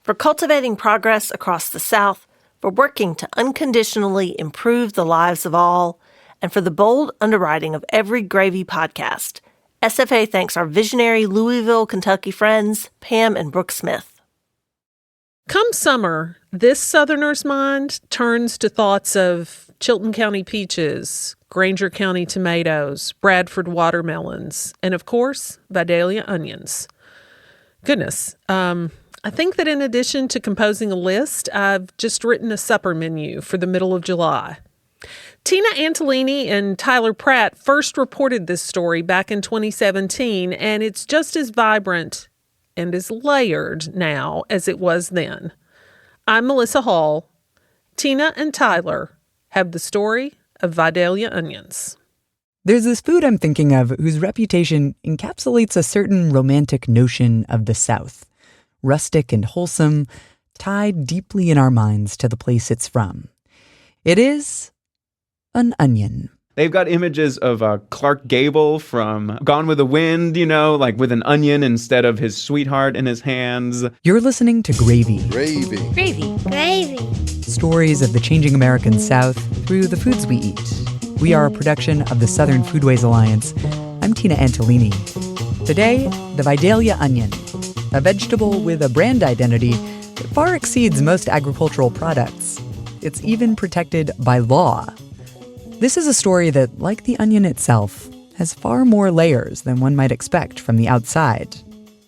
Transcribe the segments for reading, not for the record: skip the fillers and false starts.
for cultivating progress across the South, for working to unconditionally improve the lives of all, and for the bold underwriting of every Gravy podcast. SFA thanks our visionary Louisville, Kentucky friends, Pam and Brooke Smith. Come summer, this Southerner's mind turns to thoughts of Chilton County peaches, Granger County tomatoes, Bradford watermelons, and of course, Vidalia onions. Goodness, I think that in addition to composing a list, I've just written a supper menu for the middle of July. Tina Antolini and Tyler Pratt first reported this story back in 2017, and it's just as vibrant and as layered now as it was then. I'm Melissa Hall. Tina and Tyler have the story of Vidalia onions. There's this food I'm thinking of whose reputation encapsulates a certain romantic notion of the South. Rustic and wholesome, tied deeply in our minds to the place it's from. It is an onion. They've got images of Clark Gable from Gone with the Wind, like with an onion instead of his sweetheart in his hands. You're listening to Gravy. Gravy. Gravy. Gravy. Stories of the changing American South through the foods we eat. We are a production of the Southern Foodways Alliance. I'm Tina Antolini. Today, the Vidalia onion, a vegetable with a brand identity that far exceeds most agricultural products. It's even protected by law. This is a story that, like the onion itself, has far more layers than one might expect from the outside.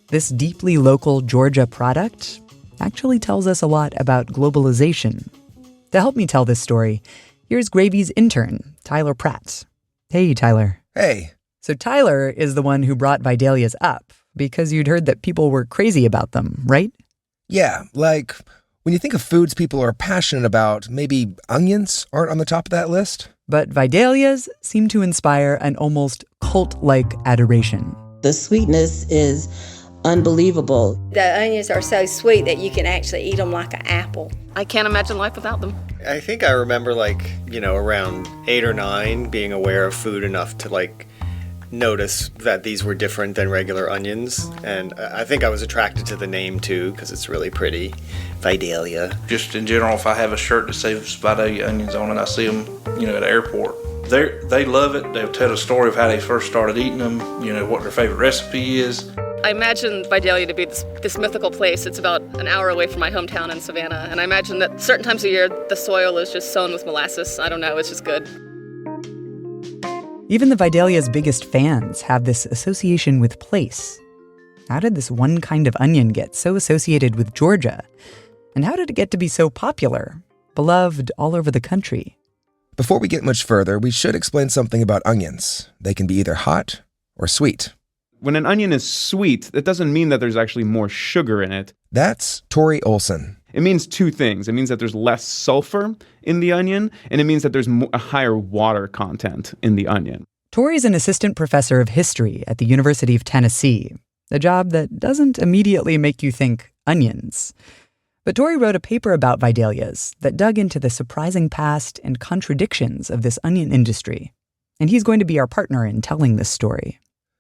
This deeply local Georgia product actually tells us a lot about globalization. To help me tell this story, here's Gravy's intern, Tyler Pratt. Hey, Tyler. Hey. So Tyler is the one who brought Vidalias up because you'd heard that people were crazy about them, right? Yeah, like when you think of foods people are passionate about, maybe onions aren't on the top of that list? But Vidalias seem to inspire an almost cult-like adoration. The sweetness is unbelievable. The onions are so sweet that you can actually eat them like an apple. I can't imagine life without them. I think I remember around 8 or 9 being aware of food enough to notice that these were different than regular onions. And I think I was attracted to the name too because it's really pretty. Vidalia. Just in general, if I have a shirt that says Vidalia onions on it, I see them, at the airport. They love it. They'll tell a story of how they first started eating them, what their favorite recipe is. I imagine Vidalia to be this mythical place. It's about an hour away from my hometown in Savannah. And I imagine that certain times of year, the soil is just sown with molasses. I don't know, it's just good. Even the Vidalia's biggest fans have this association with place. How did this one kind of onion get so associated with Georgia? And how did it get to be so popular, beloved all over the country? Before we get much further, we should explain something about onions. They can be either hot or sweet. When an onion is sweet, that doesn't mean that there's actually more sugar in it. That's Tori Olson. It means two things. It means that there's less sulfur in the onion, and it means that there's a higher water content in the onion. Tori's an assistant professor of history at the University of Tennessee, a job that doesn't immediately make you think onions. But Tori wrote a paper about Vidalias that dug into the surprising past and contradictions of this onion industry. And he's going to be our partner in telling this story.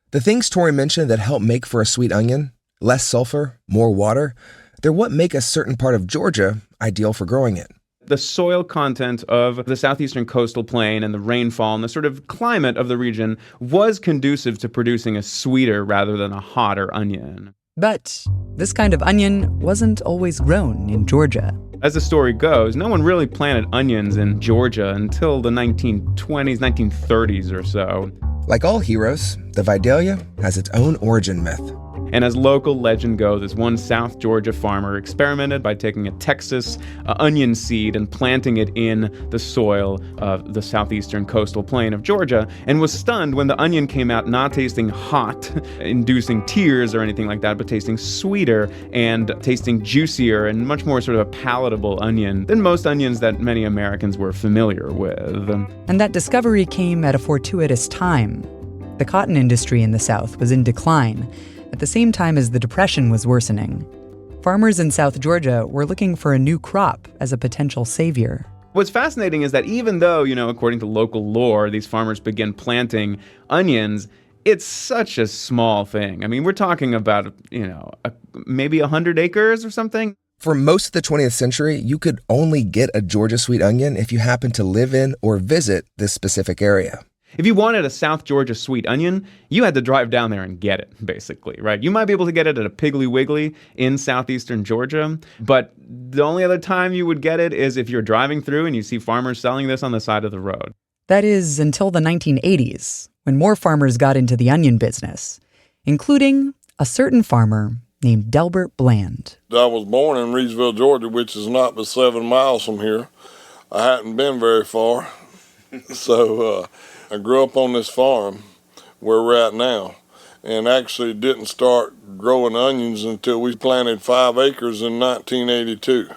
The things Tori mentioned that help make for a sweet onion, less sulfur, more water, they're what make a certain part of Georgia ideal for growing it. The soil content of the southeastern coastal plain and the rainfall and the sort of climate of the region was conducive to producing a sweeter rather than a hotter onion. But this kind of onion wasn't always grown in Georgia. As the story goes, no one really planted onions in Georgia until the 1920s, 1930s or so. Like all heroes, the Vidalia has its own origin myth. And as local legend goes, this one South Georgia farmer experimented by taking a Texas onion seed and planting it in the soil of the southeastern coastal plain of Georgia, and was stunned when the onion came out not tasting hot, inducing tears or anything like that, but tasting sweeter and tasting juicier and much more sort of a palatable onion than most onions that many Americans were familiar with. And that discovery came at a fortuitous time. The cotton industry in the South was in decline, at the same time as the Depression was worsening. Farmers in South Georgia were looking for a new crop as a potential savior. What's fascinating is that even though, according to local lore, these farmers begin planting onions, it's such a small thing. I mean, we're talking about, maybe 100 acres or something. For most of the 20th century, you could only get a Georgia sweet onion if you happened to live in or visit this specific area. If you wanted a South Georgia sweet onion, you had to drive down there and get it, basically, right? You might be able to get it at a Piggly Wiggly in southeastern Georgia, but the only other time you would get it is if you're driving through and you see farmers selling this on the side of the road. That is until the 1980s, when more farmers got into the onion business, including a certain farmer named Delbert Bland. I was born in Reedsville, Georgia, which is not but 7 miles from here. I hadn't been very far, so I grew up on this farm where we're at now, and actually didn't start growing onions until we planted 5 acres in 1982.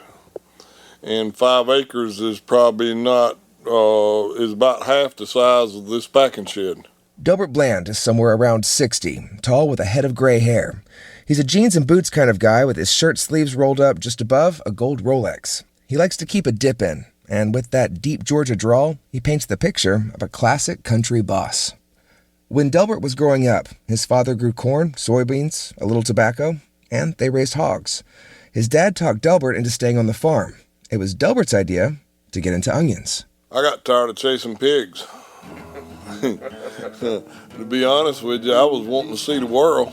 And 5 acres is probably not, is about half the size of this packing shed. Delbert Bland is somewhere around 60, tall with a head of gray hair. He's a jeans and boots kind of guy with his shirt sleeves rolled up just above a gold Rolex. He likes to keep a dip in, and with that deep Georgia drawl, he paints the picture of a classic country boss. When Delbert was growing up, his father grew corn, soybeans, a little tobacco, and they raised hogs. His dad talked Delbert into staying on the farm. It was Delbert's idea to get into onions. I got tired of chasing pigs. To be honest with you, I was wanting to see the world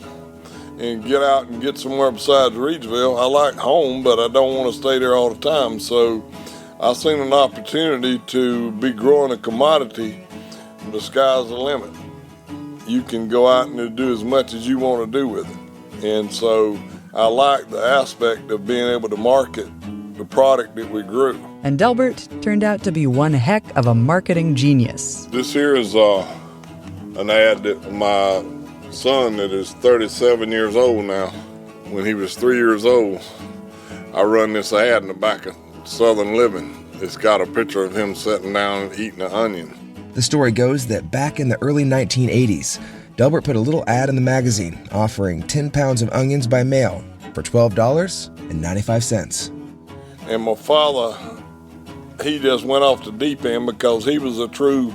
and get out and get somewhere besides Reedsville. I like home, but I don't want to stay there all the time. So I seen an opportunity to be growing a commodity. The sky's the limit. You can go out and do as much as you want to do with it. And so I like the aspect of being able to market the product that we grew. And Delbert turned out to be one heck of a marketing genius. This here is an ad that my son, that is 37 years old now, when he was 3 years old, I run this ad in the back of Southern Living. It's got a picture of him sitting down and eating an onion. The story goes that back in the early 1980s, Delbert put a little ad in the magazine offering 10 pounds of onions by mail for $12.95. And my father, he just went off the deep end because he was a true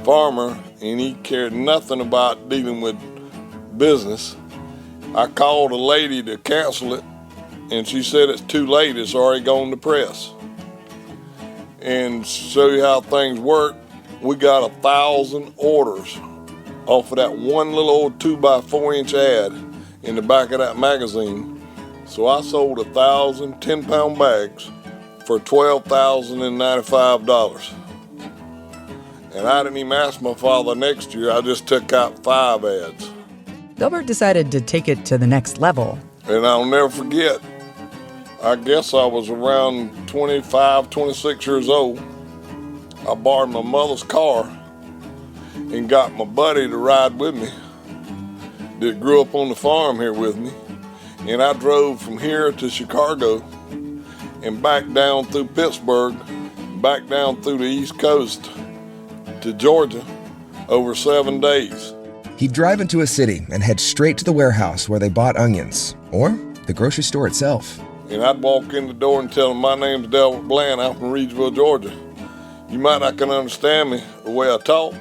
farmer and he cared nothing about dealing with business. I called a lady to cancel it, and she said it's too late, it's already gone to press. And show you how things work, we got 1,000 orders off of that one little old 2x4-inch ad in the back of that magazine. So I sold 1,000 10-pound bags for $12,095. And I didn't even ask my father next year, I just took out 5 ads. Delbert decided to take it to the next level. And I'll never forget, I guess I was around 25, 26 years old. I borrowed my mother's car and got my buddy to ride with me that grew up on the farm here with me. And I drove from here to Chicago and back down through Pittsburgh, back down through the East Coast to Georgia over 7 days. He'd drive into a city and head straight to the warehouse where they bought onions, or the grocery store itself. And I'd walk in the door and tell them, my name's Delbert Bland, I'm from Reedsville, Georgia. You might not can understand me the way I talk,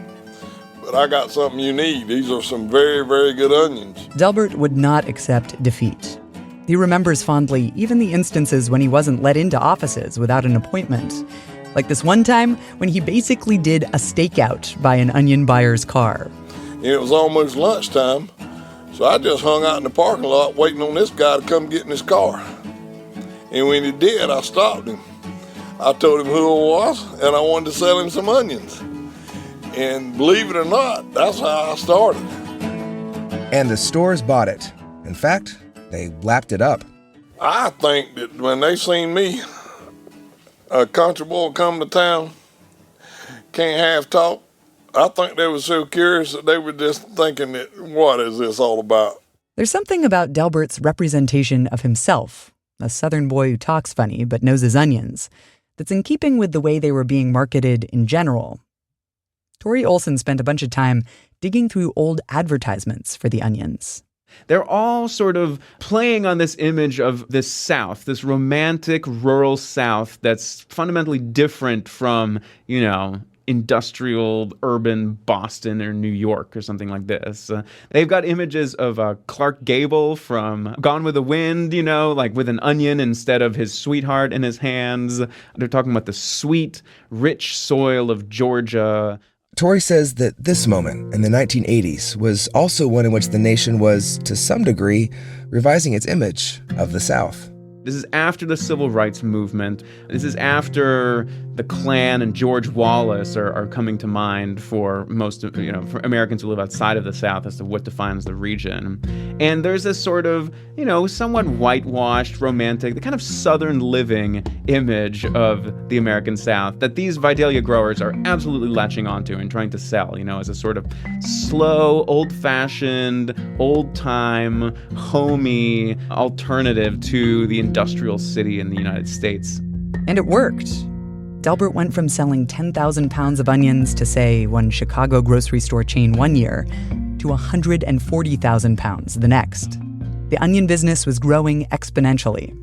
but I got something you need. These are some very, very good onions. Delbert would not accept defeat. He remembers fondly even the instances when he wasn't let into offices without an appointment. Like this one time when he basically did a stakeout by an onion buyer's car. And it was almost lunchtime, so I just hung out in the parking lot waiting on this guy to come get in his car. And when he did, I stopped him. I told him who I was, and I wanted to sell him some onions. And believe it or not, that's how I started. And the stores bought it. In fact, they lapped it up. I think that when they seen me, a country boy come to town, can't have talk, I think they were so curious that they were just thinking that, what is this all about? There's something about Delbert's representation of himself, a Southern boy who talks funny but knows his onions, that's in keeping with the way they were being marketed in general. Tori Olson spent a bunch of time digging through old advertisements for the onions. They're all sort of playing on this image of this South, this romantic rural South that's fundamentally different from, industrial, urban Boston or New York or something like this. They've got images of Clark Gable from Gone with the Wind, like with an onion instead of his sweetheart in his hands. They're talking about the sweet, rich soil of Georgia. Tori says that this moment in the 1980s was also one in which the nation was, to some degree, revising its image of the South. This is after the Civil Rights Movement. This is after the Klan and George Wallace are coming to mind for most of, for Americans who live outside of the South as to what defines the region. And there's this sort of, somewhat whitewashed, romantic, the kind of Southern living image of the American South that these Vidalia growers are absolutely latching onto and trying to sell, as a sort of slow, old-fashioned, old-time, homey alternative to the industrial city in the United States. And it worked. Delbert went from selling 10,000 pounds of onions to, say, one Chicago grocery store chain one year to 140,000 pounds the next. The onion business was growing exponentially.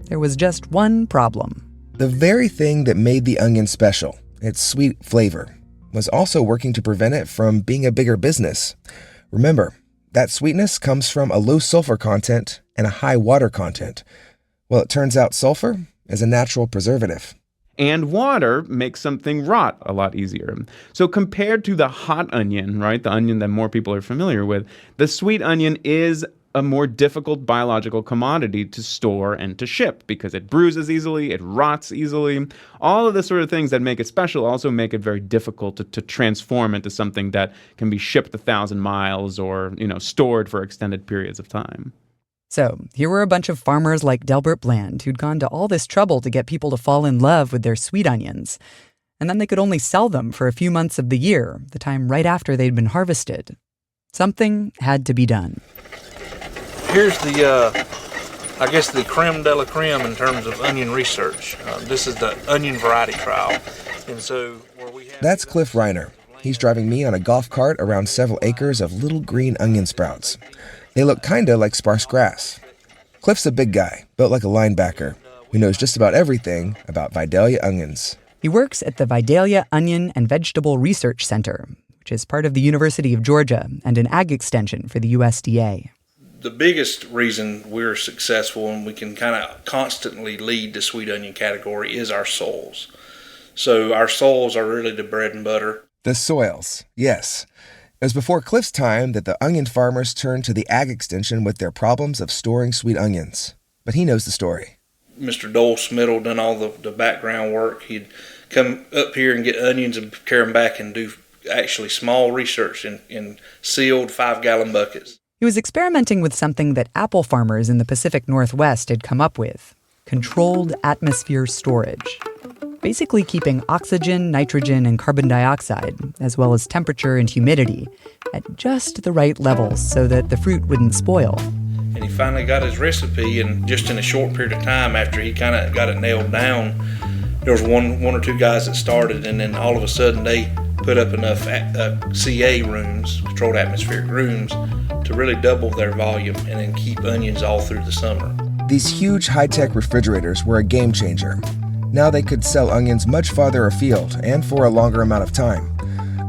There was just one problem. The very thing that made the onion special, its sweet flavor, was also working to prevent it from being a bigger business. Remember, that sweetness comes from a low sulfur content and a high water content. Well, it turns out sulfur is a natural preservative. And water makes something rot a lot easier. So compared to the hot onion, right, the onion that more people are familiar with, the sweet onion is a more difficult biological commodity to store and to ship because it bruises easily, it rots easily. All of the sort of things that make it special also make it very difficult to transform into something that can be shipped 1,000 miles or, stored for extended periods of time. So here were a bunch of farmers like Delbert Bland who'd gone to all this trouble to get people to fall in love with their sweet onions. And then they could only sell them for a few months of the year, the time right after they'd been harvested. Something had to be done. Here's the creme de la creme in terms of onion research. This is the onion variety trial. And so where we have... That's Cliff Reiner. He's driving me on a golf cart around several acres of little green onion sprouts. They look kinda like sparse grass. Cliff's a big guy, built like a linebacker, who knows just about everything about Vidalia onions. He works at the Vidalia Onion and Vegetable Research Center, which is part of the University of Georgia and an ag extension for the USDA. The biggest reason we're successful and we can kind of constantly lead the sweet onion category is our soils. So our soils are really the bread and butter. The soils, yes. It was before Cliff's time that the onion farmers turned to the ag extension with their problems of storing sweet onions. But he knows the story. Mr. Dole Smittle done all the background work. He'd come up here and get onions and carry them back and do actually small research in sealed 5-gallon buckets. He was experimenting with something that apple farmers in the Pacific Northwest had come up with: controlled atmosphere storage. Basically keeping oxygen, nitrogen, and carbon dioxide, as well as temperature and humidity, at just the right levels so that the fruit wouldn't spoil. And he finally got his recipe, and just in a short period of time after he kind of got it nailed down, there was one or two guys that started, and then all of a sudden they put up enough CA rooms, controlled atmospheric rooms, to really double their volume and then keep onions all through the summer. These huge high-tech refrigerators were a game changer. Now they could sell onions much farther afield and for a longer amount of time.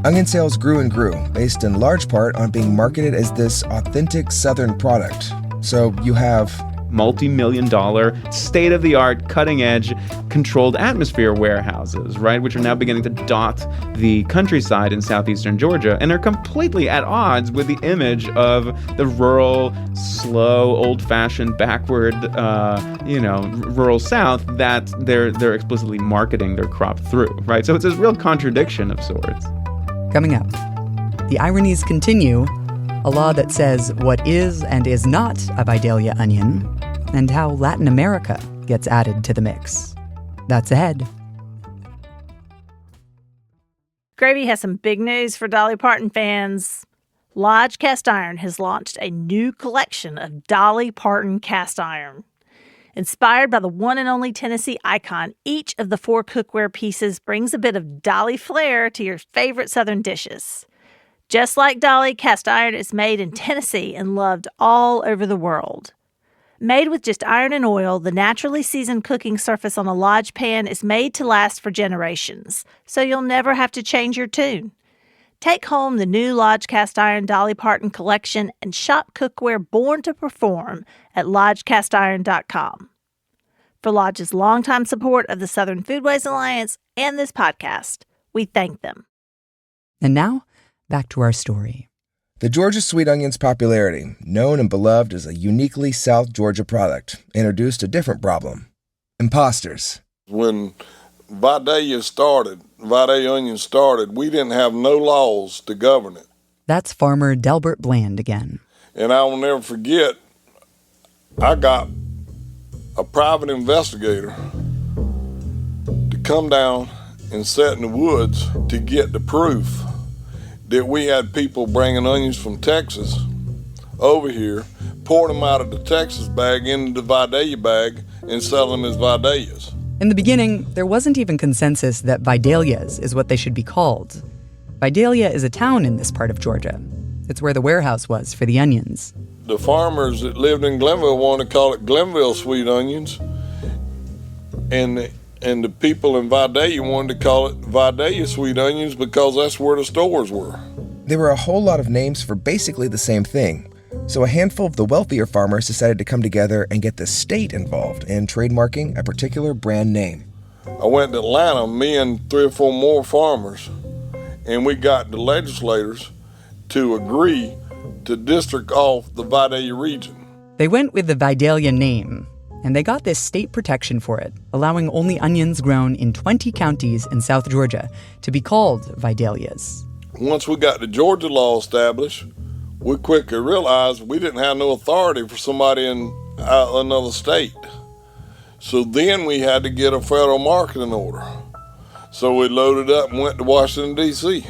Onion sales grew and grew, based in large part on being marketed as this authentic Southern product. So you have multi-million-dollar, state-of-the-art, cutting-edge, controlled atmosphere warehouses, right, which are now beginning to dot the countryside in southeastern Georgia and are completely at odds with the image of the rural, slow, old-fashioned, backward, rural South that they're explicitly marketing their crop through, right? So it's this real contradiction of sorts. Coming up, the ironies continue. A law that says what is and is not a Vidalia onion, and how Latin America gets added to the mix. That's ahead. Gravy has some big news for Dolly Parton fans. Lodge Cast Iron has launched a new collection of Dolly Parton cast iron. Inspired by the one and only Tennessee icon, each of the 4 cookware pieces brings a bit of Dolly flair to your favorite Southern dishes. Just like Dolly, cast iron is made in Tennessee and loved all over the world. Made with just iron and oil, the naturally seasoned cooking surface on a Lodge pan is made to last for generations, so you'll never have to change your tune. Take home the new Lodge Cast Iron Dolly Parton collection and shop cookware born to perform at lodgecastiron.com. For Lodge's longtime support of the Southern Foodways Alliance and this podcast, we thank them. And now, back to our story. The Georgia sweet onion's popularity, known and beloved as a uniquely South Georgia product, introduced a different problem: imposters. When Vidalia onion started, we didn't have no laws to govern it. That's farmer Delbert Bland again. And I will never forget, I got a private investigator to come down and sit in the woods to get the proof that we had people bringing onions from Texas over here, pouring them out of the Texas bag into the Vidalia bag and selling them as Vidalias. In the beginning, there wasn't even consensus that Vidalias is what they should be called. Vidalia is a town in this part of Georgia. It's where the warehouse was for the onions. The farmers that lived in Glenville wanted to call it Glenville sweet onions, and the people in Vidalia wanted to call it Vidalia sweet onions because that's where the stores were. There were a whole lot of names for basically the same thing, so a handful of the wealthier farmers decided to come together and get the state involved in trademarking a particular brand name. I went to Atlanta, me and 3 or 4 more farmers, and we got the legislators to agree to district off the Vidalia region. They went with the Vidalia name, and they got this state protection for it, allowing only onions grown in 20 counties in South Georgia to be called Vidalias. Once we got the Georgia law established, we quickly realized we didn't have no authority for somebody in another state. So then we had to get a federal marketing order. So we loaded up and went to Washington, D.C.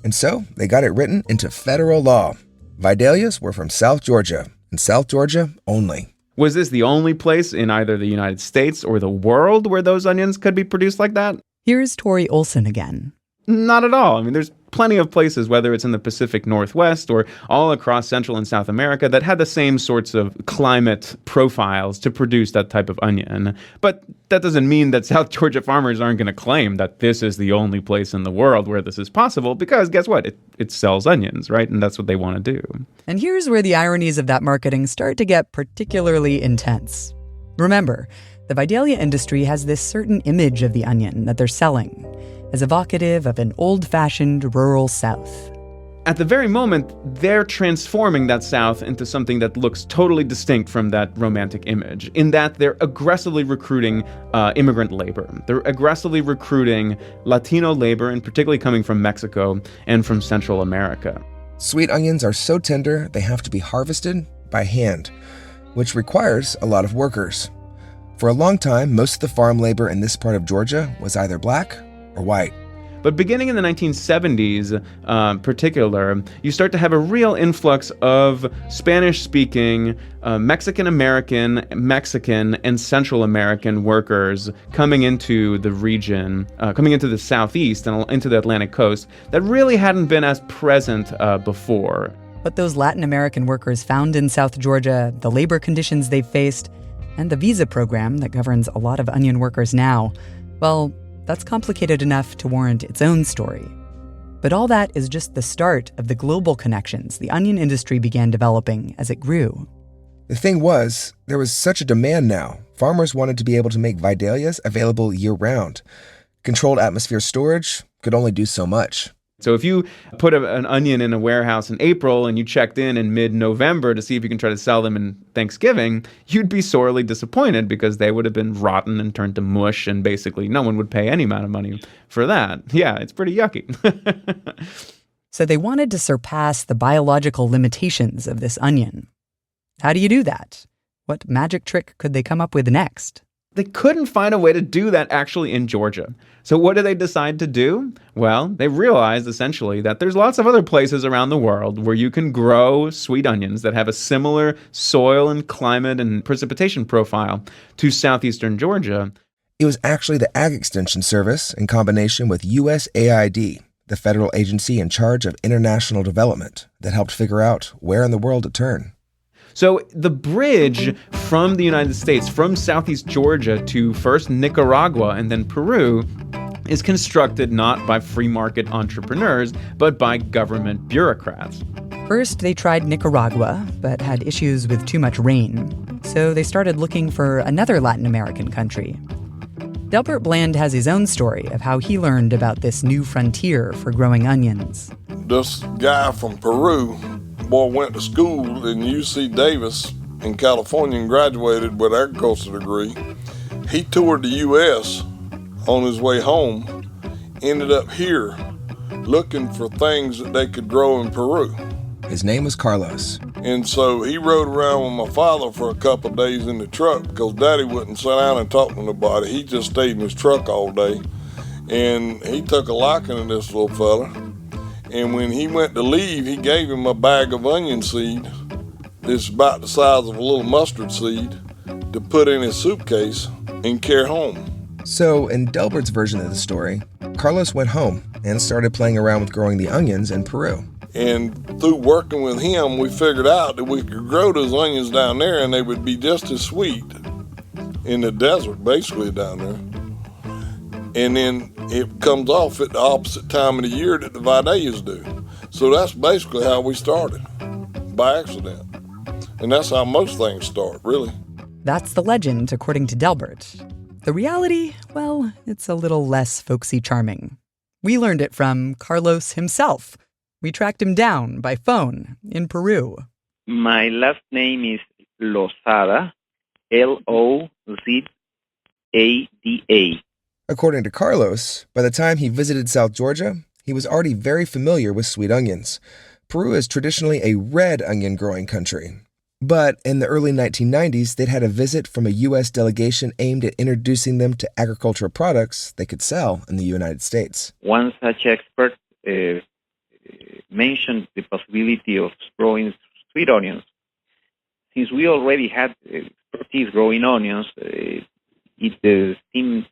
And so they got it written into federal law. Vidalias were from South Georgia, and South Georgia only. Was this the only place in either the United States or the world where those onions could be produced like that? Here's Tori Olson again. Not at all. I mean, there's plenty of places, whether it's in the Pacific Northwest or all across Central and South America, that had the same sorts of climate profiles to produce that type of onion. But that doesn't mean that South Georgia farmers aren't going to claim that this is the only place in the world where this is possible, because guess what? It sells onions, right? And that's what they want to do. And here's where the ironies of that marketing start to get particularly intense. Remember, the Vidalia industry has this certain image of the onion that they're selling, as evocative of an old-fashioned rural South. At the very moment, they're transforming that South into something that looks totally distinct from that romantic image, in that they're aggressively recruiting immigrant labor. They're aggressively recruiting Latino labor, and particularly coming from Mexico and from Central America. Sweet onions are so tender they have to be harvested by hand, which requires a lot of workers. For a long time, most of the farm labor in this part of Georgia was either black or white. But beginning in the 1970s, particular, you start to have a real influx of Spanish-speaking, Mexican-American, Mexican, and Central American workers coming into the region, coming into the Southeast and into the Atlantic coast that really hadn't been as present before. What those Latin American workers found in South Georgia, the labor conditions they've faced, and the visa program that governs a lot of onion workers now, well, that's complicated enough to warrant its own story. But all that is just the start of the global connections the onion industry began developing as it grew. The thing was, there was such a demand now. Farmers wanted to be able to make Vidalias available year-round. Controlled atmosphere storage could only do so much. So if you put an onion in a warehouse in April and you checked in mid-November to see if you can try to sell them in Thanksgiving, you'd be sorely disappointed because they would have been rotten and turned to mush, and basically no one would pay any amount of money for that. Yeah, it's pretty yucky. So they wanted to surpass the biological limitations of this onion. How do you do that? What magic trick could they come up with next? They couldn't find a way to do that actually in Georgia. So what did they decide to do? Well, they realized essentially that there's lots of other places around the world where you can grow sweet onions that have a similar soil and climate and precipitation profile to southeastern Georgia. It was actually the Ag Extension Service in combination with USAID, the federal agency in charge of international development, that helped figure out where in the world to turn. So the bridge from the United States, from southeast Georgia to first Nicaragua and then Peru, is constructed not by free market entrepreneurs, but by government bureaucrats. First, they tried Nicaragua, but had issues with too much rain. So they started looking for another Latin American country. Delbert Bland has his own story of how he learned about this new frontier for growing onions. This guy from Peru, went to school in UC Davis in California and graduated with an agriculture degree. He toured the U.S. on his way home, ended up here looking for things that they could grow in Peru. His name was Carlos. And so he rode around with my father for a couple of days in the truck because Daddy wouldn't sit down and talk to nobody. He just stayed in his truck all day. And he took a liking to this little fella. And when he went to leave, he gave him a bag of onion seed. It's about the size of a little mustard seed to put in his suitcase and carry home. So, in Delbert's version of the story, Carlos went home and started playing around with growing the onions in Peru. And through working with him, we figured out that we could grow those onions down there and they would be just as sweet in the desert, basically down there. And then it comes off at the opposite time of the year that the Vidalias do. So that's basically how we started, by accident. And that's how most things start, really. That's the legend, according to Delbert. The reality, well, it's a little less folksy charming. We learned it from Carlos himself. We tracked him down by phone in Peru. My last name is Lozada, Lozada. According to Carlos, by the time he visited South Georgia, he was already very familiar with sweet onions. Peru is traditionally a red onion growing country. But in the early 1990s, they'd had a visit from a U.S. delegation aimed at introducing them to agricultural products they could sell in the United States. One such expert mentioned the possibility of growing sweet onions. Since we already had expertise growing onions, it seemed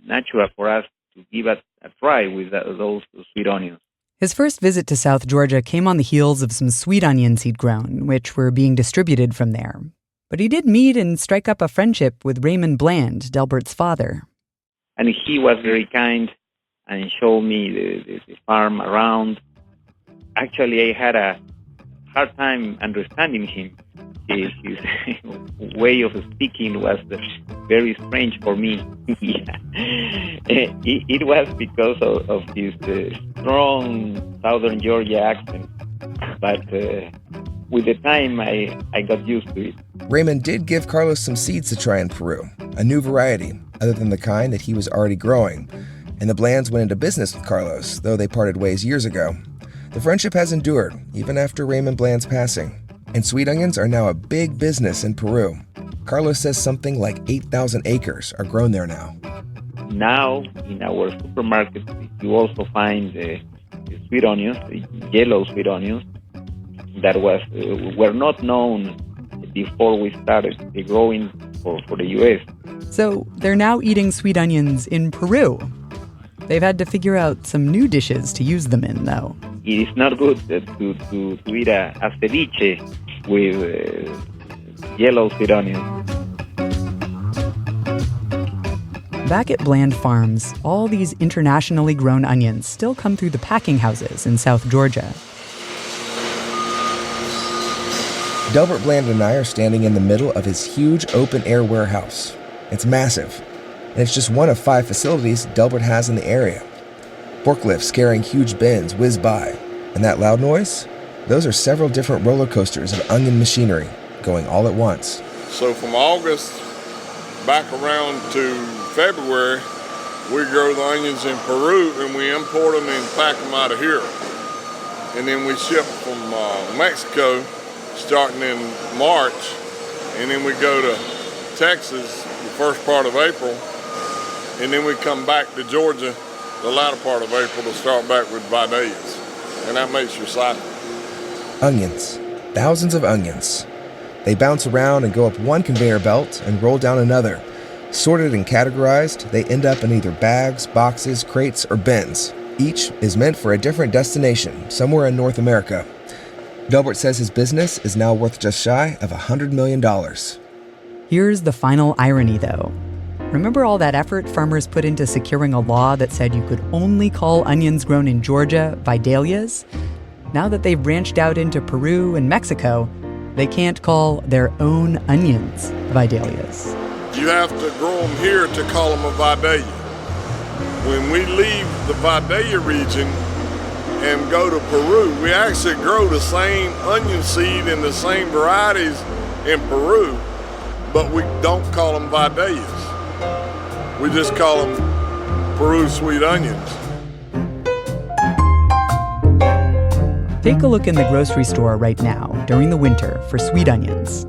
natural for us to give it a try with those sweet onions. His first visit to South Georgia came on the heels of some sweet onions he'd grown, which were being distributed from there. But he did meet and strike up a friendship with Raymond Bland, Delbert's father. And he was very kind and showed me the farm around. Actually, I had a hard time understanding him. His way of speaking was very strange for me. It was because of his strong Southern Georgia accent. But with the time, I got used to it. Raymond did give Carlos some seeds to try in Peru, a new variety, other than the kind that he was already growing. And the Blands went into business with Carlos, though they parted ways years ago. The friendship has endured, even after Raymond Bland's passing. And sweet onions are now a big business in Peru. Carlos says something like 8,000 acres are grown there now. Now, in our supermarket, you also find the sweet onions, the yellow sweet onions, that were not known before we started growing for the U.S. So they're now eating sweet onions in Peru. They've had to figure out some new dishes to use them in, though. It is not good to eat a ceviche with yellow sweet onions. Back at Bland Farms, all these internationally grown onions still come through the packing houses in South Georgia. Delbert Bland and I are standing in the middle of his huge open-air warehouse. It's massive, and it's just one of 5 facilities Delbert has in the area. Forklifts carrying huge bins whiz by, and that loud noise? Those are several different roller coasters of onion machinery going all at once. So from August back around to February, we grow the onions in Peru and we import them and pack them out of here. And then we ship from Mexico starting in March, and then we go to Texas the first part of April, and then we come back to Georgia the latter part of April to start back with Vidalias, and that makes your cycle. Onions. Thousands of onions. They bounce around and go up one conveyor belt and roll down another. Sorted and categorized, they end up in either bags, boxes, crates, or bins. Each is meant for a different destination, somewhere in North America. Delbert says his business is now worth just shy of $100 million. Here's the final irony, though. Remember all that effort farmers put into securing a law that said you could only call onions grown in Georgia Vidalias? Now that they've branched out into Peru and Mexico, they can't call their own onions Vidalias. You have to grow them here to call them a Vidalia. When we leave the Vidalia region and go to Peru, we actually grow the same onion seed and the same varieties in Peru, but we don't call them Vidalias. We just call them Peru sweet onions. Take a look in the grocery store right now during the winter for sweet onions.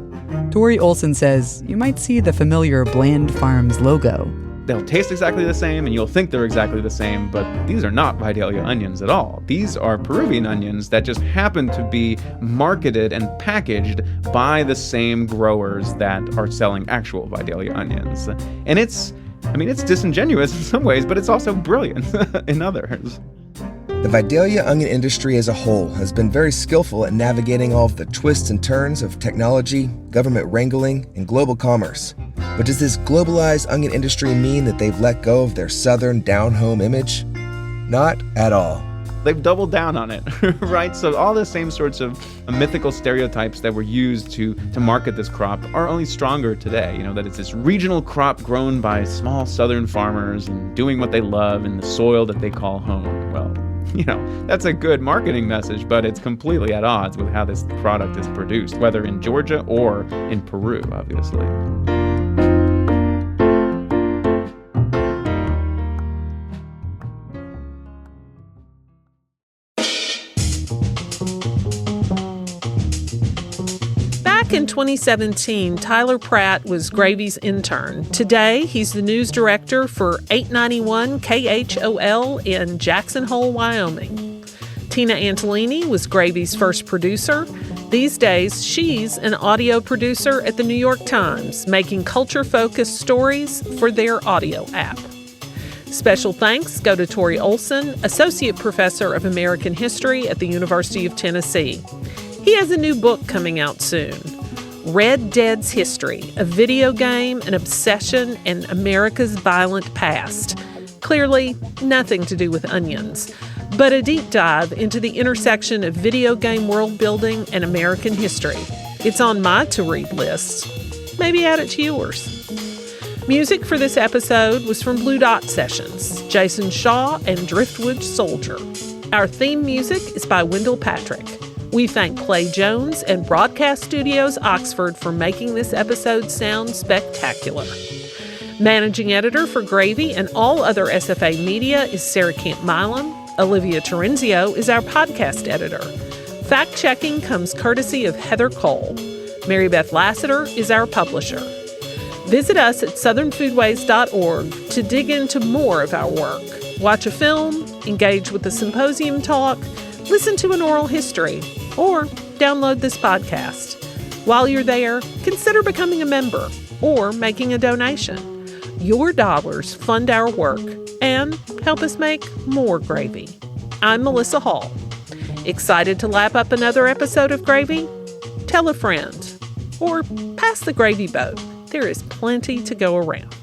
Tori Olson says you might see the familiar Bland Farms logo. They'll taste exactly the same, and you'll think they're exactly the same, but these are not Vidalia onions at all. These are Peruvian onions that just happen to be marketed and packaged by the same growers that are selling actual Vidalia onions. And it's disingenuous in some ways, but it's also brilliant in others. The Vidalia onion industry as a whole has been very skillful at navigating all of the twists and turns of technology, government wrangling, and global commerce. But does this globalized onion industry mean that they've let go of their southern down-home image? Not at all. They've doubled down on it, right? So all the same sorts of mythical stereotypes that were used to market this crop are only stronger today. You know, that it's this regional crop grown by small southern farmers and doing what they love in the soil that they call home. Well, you know, that's a good marketing message, but it's completely at odds with how this product is produced, whether in Georgia or in Peru, obviously. Back in 2017, Tyler Pratt was Gravy's intern. Today, he's the news director for 891 KHOL in Jackson Hole, Wyoming. Tina Antolini was Gravy's first producer. These days, she's an audio producer at the New York Times, making culture-focused stories for their audio app. Special thanks go to Tori Olson, Associate Professor of American History at the University of Tennessee. He has a new book coming out soon, Red Dead's History, a video game, an obsession, and America's violent past. Clearly, nothing to do with onions, but a deep dive into the intersection of video game world building and American history. It's on my to-read list. Maybe add it to yours. Music for this episode was from Blue Dot Sessions, Jason Shaw, and Driftwood Soldier. Our theme music is by Wendell Patrick. We thank Clay Jones and Broadcast Studios Oxford for making this episode sound spectacular. Managing editor for Gravy and all other SFA media is Sarah Camp Milam. Olivia Terenzio is our podcast editor. Fact-checking comes courtesy of Heather Cole. Mary Beth Lassiter is our publisher. Visit us at southernfoodways.org to dig into more of our work. Watch a film, engage with the symposium talk, listen to an oral history, or download this podcast. While you're there, consider becoming a member or making a donation. Your dollars fund our work and help us make more Gravy. I'm Melissa Hall. Excited to lap up another episode of Gravy? Tell a friend or pass the gravy boat. There is plenty to go around.